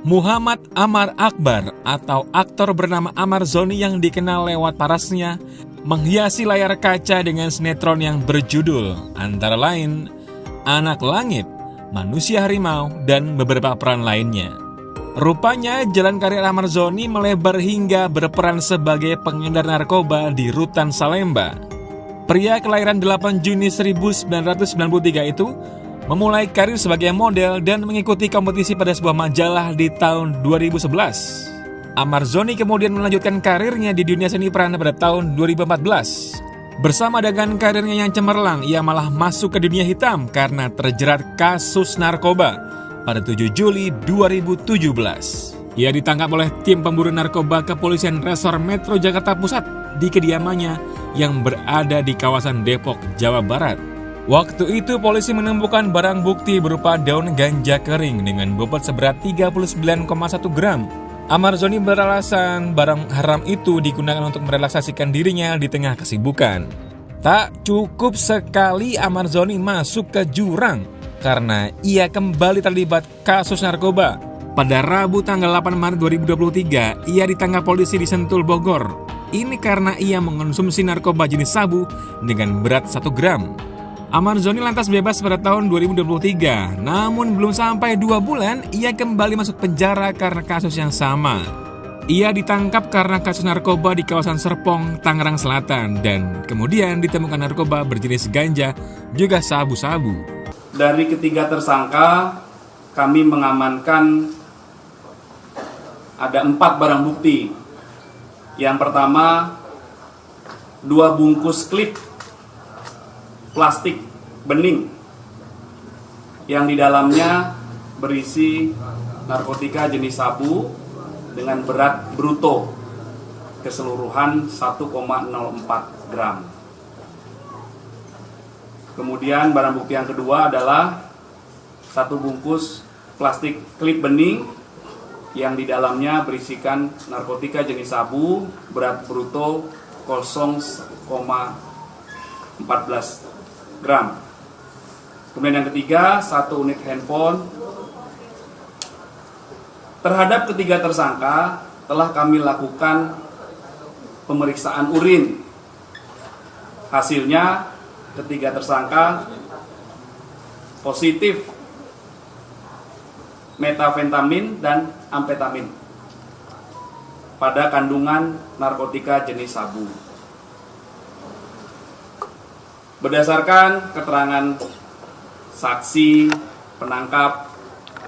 Muhammad Amar Akbar atau aktor bernama Amar Zoni yang dikenal lewat parasnya menghiasi layar kaca dengan sinetron yang berjudul antara lain Anak Langit, Manusia Harimau, dan beberapa peran lainnya. Rupanya jalan karir Amar Zoni melebar hingga berperan sebagai pengedar narkoba di Rutan Salemba. Pria kelahiran 8 Juni 1993 itu memulai karir sebagai model dan mengikuti kompetisi pada sebuah majalah di tahun 2011. Amar Zoni kemudian melanjutkan karirnya di dunia seni peran pada tahun 2014. Bersama dengan karirnya yang cemerlang, ia malah masuk ke dunia hitam karena terjerat kasus narkoba pada 7 Juli 2017. Ia ditangkap oleh tim pemburu narkoba Kepolisian Resor Metro Jakarta Pusat di kediamannya yang berada di kawasan Depok, Jawa Barat. Waktu itu polisi menemukan barang bukti berupa daun ganja kering dengan bobot seberat 39,1 gram. Amar Zoni beralasan barang haram itu digunakan untuk merelaksasikan dirinya di tengah kesibukan. Tak cukup sekali Amar Zoni masuk ke jurang karena ia kembali terlibat kasus narkoba. Pada Rabu tanggal 8 Maret 2023, ia ditangkap polisi di Sentul, Bogor. Ini karena ia mengonsumsi narkoba jenis sabu dengan berat 1 gram. Amar Zoni lantas bebas pada tahun 2023, namun belum sampai 2 bulan ia kembali masuk penjara karena kasus yang sama. Ia ditangkap karena kasus narkoba di kawasan Serpong, Tangerang Selatan, dan kemudian ditemukan narkoba berjenis ganja juga sabu-sabu. Dari ketiga tersangka, kami mengamankan ada 4 barang bukti. Yang pertama, 2 bungkus klip plastik bening yang di dalamnya berisi narkotika jenis sabu dengan berat bruto keseluruhan 1,04 gram. Kemudian barang bukti yang kedua adalah 1 bungkus plastik klip bening yang di dalamnya berisikan narkotika jenis sabu berat bruto 0,14 gram. Kemudian yang ketiga, 1 unit handphone. Terhadap ketiga tersangka telah kami lakukan pemeriksaan urin. Hasilnya ketiga tersangka positif metafentamin dan amfetamin pada kandungan narkotika jenis sabu. Berdasarkan keterangan saksi, penangkap,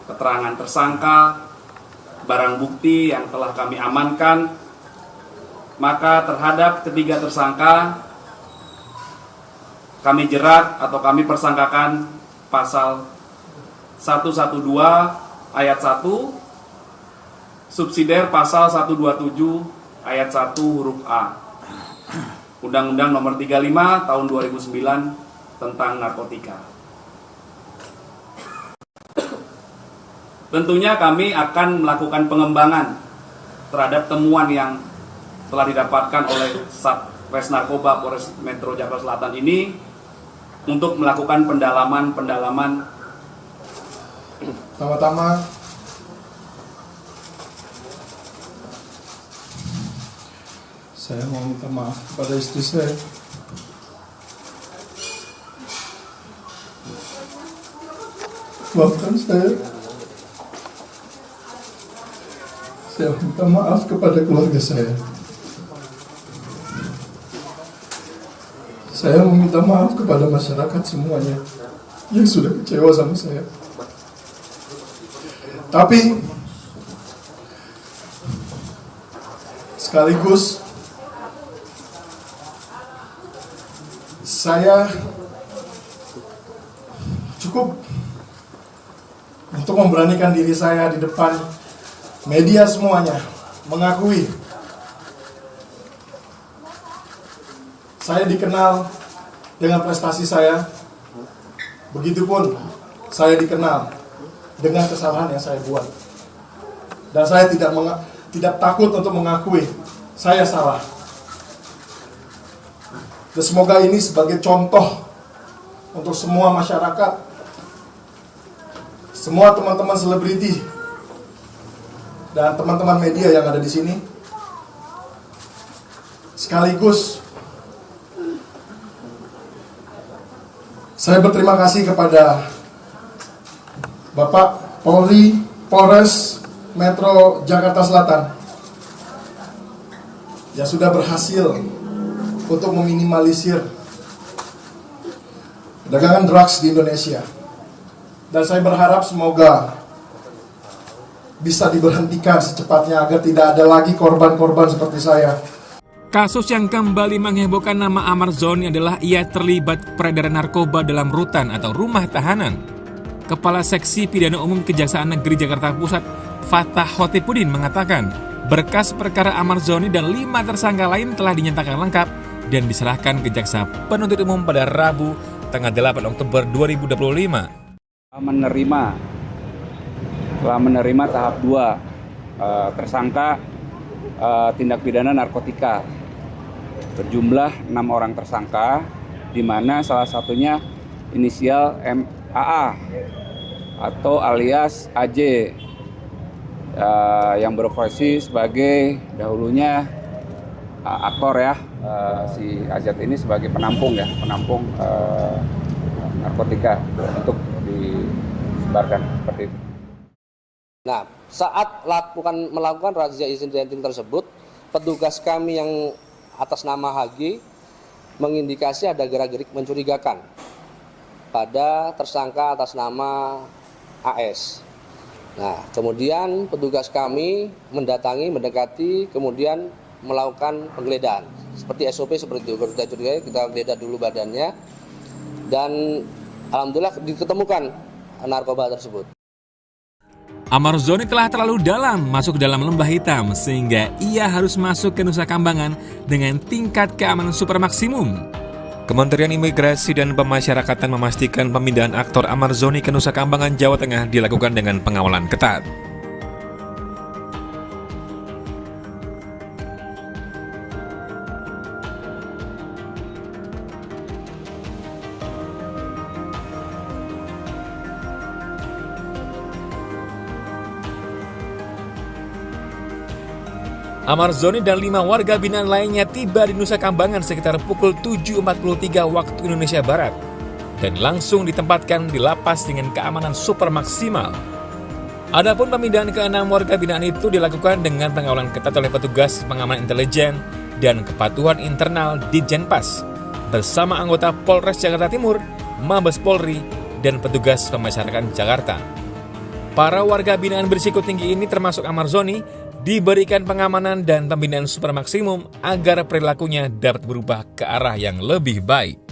keterangan tersangka, barang bukti yang telah kami amankan, maka terhadap ketiga tersangka kami jerat atau kami persangkakan pasal 112 ayat 1, subsidiar pasal 127 ayat 1 huruf A. Undang-Undang Nomor 35 Tahun 2009 tentang narkotika. Tentunya kami akan melakukan pengembangan terhadap temuan yang telah didapatkan oleh Satres Narkoba Polres Metro Jakarta Selatan ini untuk melakukan pendalaman. Pertama-tama saya mau minta maaf kepada istri saya. Maafkan saya. Saya minta maaf kepada keluarga saya. Saya meminta maaf kepada masyarakat semuanya yang sudah kecewa sama saya. Tapi sekaligus saya cukup untuk memberanikan diri saya di depan media semuanya, mengakui saya dikenal dengan prestasi saya, begitupun saya dikenal dengan kesalahan yang saya buat, dan saya tidak takut untuk mengakui saya salah. Dan semoga ini sebagai contoh untuk semua masyarakat, semua teman-teman selebriti dan teman-teman media yang ada di sini. Sekaligus saya berterima kasih kepada Bapak Polres Metro Jakarta Selatan yang sudah berhasil untuk meminimalisir perdagangan drugs di Indonesia. Dan saya berharap semoga bisa diberhentikan secepatnya agar tidak ada lagi korban-korban seperti saya. Kasus yang kembali menghebohkan nama Amar Zoni adalah ia terlibat peredaran narkoba dalam rutan atau rumah tahanan. Kepala Seksi Pidana Umum Kejaksaan Negeri Jakarta Pusat, Fatah Khotipuddin mengatakan, berkas perkara Amar Zoni dan 5 tersangka lain telah dinyatakan lengkap dan diserahkan ke Jaksa Penuntut Umum pada Rabu, tanggal 8 Oktober 2025. Telah menerima tahap 2 tersangka tindak pidana narkotika berjumlah 6 orang tersangka, di mana salah satunya inisial MAA atau alias AJ yang berprofesi sebagai dahulunya aktor ya, si AZ ini sebagai penampung narkotika untuk disebarkan seperti itu. Nah, saat melakukan razia izin renting tersebut, petugas kami yang atas nama HG mengindikasi ada gerak-gerik mencurigakan pada tersangka atas nama AS. Nah, kemudian petugas kami mendekati, kemudian melakukan penggeledahan. Seperti SOP seperti itu, kita geledah dulu badannya, dan alhamdulillah diketemukan narkoba tersebut. Amar Zoni telah terlalu dalam masuk ke dalam lembah hitam sehingga ia harus masuk ke Nusa Kambangan dengan tingkat keamanan super maksimum. Kementerian Imigrasi dan Pemasyarakatan memastikan pemindahan aktor Amar Zoni ke Nusa Kambangan, Jawa Tengah dilakukan dengan pengawalan ketat. Amar Zoni dan 5 warga binaan lainnya tiba di Nusa Kambangan sekitar pukul 7.43 waktu Indonesia Barat dan langsung ditempatkan di lapas dengan keamanan super maksimal. Adapun pemindahan ke-6 warga binaan itu dilakukan dengan pengawalan ketat oleh petugas pengamanan intelijen dan kepatuhan internal Ditjenpas bersama anggota Polres Jakarta Timur, Mabes Polri, dan petugas pemasyarakatan Jakarta. Para warga binaan berisiko tinggi ini termasuk Amar Zoni diberikan pengamanan dan pembinaan super maksimum agar perilakunya dapat berubah ke arah yang lebih baik.